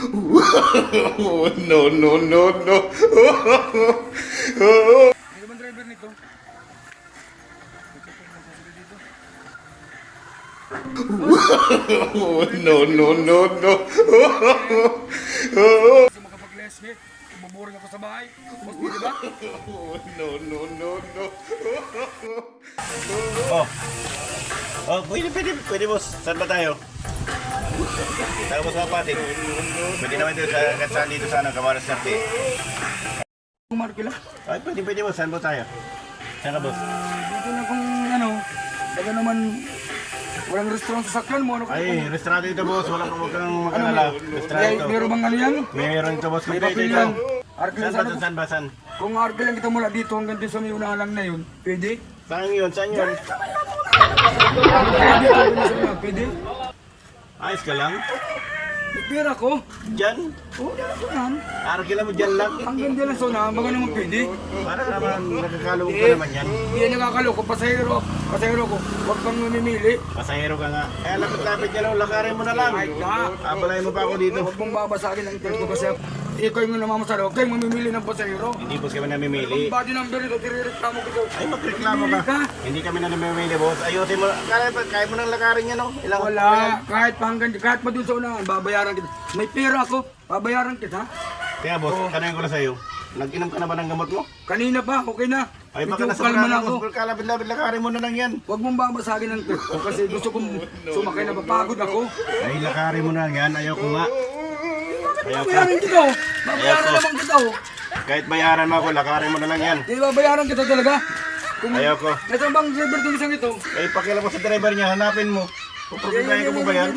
No, no, no, no. Ano bang driver nito? No, no, no, no. Kasi makapag-lesmate. Buburing ako sa bahay. Mas pwede ba? No, no, no, no. Oh. Oh, pwede boss. Saan ba tayo? Tayo boss Mapating. Pwede naman dito saan dito sa Camarines Norte. Markila. Ay, pwede boss. Saan ba tayo? Saan ka boss? Dito na kung ano. Baga naman. Walang restaurant sa sakyan mo. Ano Ay, restaurant ito boss. Huwag kang mag-alala. Restaurant ito. Meron bang ano yan? Meron ito boss. May Ito, papel ito. yan. Arkila Saan ba? sana. Saan ba? Saan? Kung arkila kita mula dito hanggang dito sa may unahan lang na yun. Pwede? Saan yun? Saan yun? Pwede? Pwede? Ayos ka lang? May pera ko. Diyan? Oo, dala ko yan. Arkila mo dyan lang? Hanggang dyan lang sa unahan. Baga naman pwede. Para naman nagkakalugod ka naman yan. Hindi yan nakakaloko. Pasahero. Pasahero ko. Huwag kang mamimili. Pasahero ka nga. Eh, lapit-lapit yan. Lakarin mo na lang. Ay ka. Abalayin mo pa ako dito. Huwag mong babasagin ang interest ko kasi ikaw yung namamasala. Huwag kayong mamimili ng pasahero. Hindi boss kami namimili. Ang body number ito, tirireklamo ko ito. Ay, magreklamo Mamimili ka. Hindi kami na namimili boss. Ayusin mo. Kaya mo nang lakarin yan no? Ilang Wala. Kahit pa hanggang, kahit pa dun sa unahan, babayaran kita. May pera ako, babayaran kita. Kaya boss, tanongin ko na sa'yo. Nag-inom ka na ba ng gamot mo? Kanina pa, okay na. Ay, baka Medyo nasa kalma na ako. ako. Kalapit-lapit lakarin mo na lang yan. Huwag mong babasagin ang test ko kasi gusto kong sumakay na papagod ako. Ay, lakarin mo na yan. Ayaw ko nga. Ayaw ka. Babayaran kita oh. Babayaran Ayaw ko. naman kita oh. Kahit bayaran mo ako, lakarin mo na lang yan. Di babayaran kita talaga. Kung Ayaw ko. ito bang driver itong isang ito? Ay, pakila mo sa driver niya. Hanapin mo. Puproblemahin ko mo ba yan?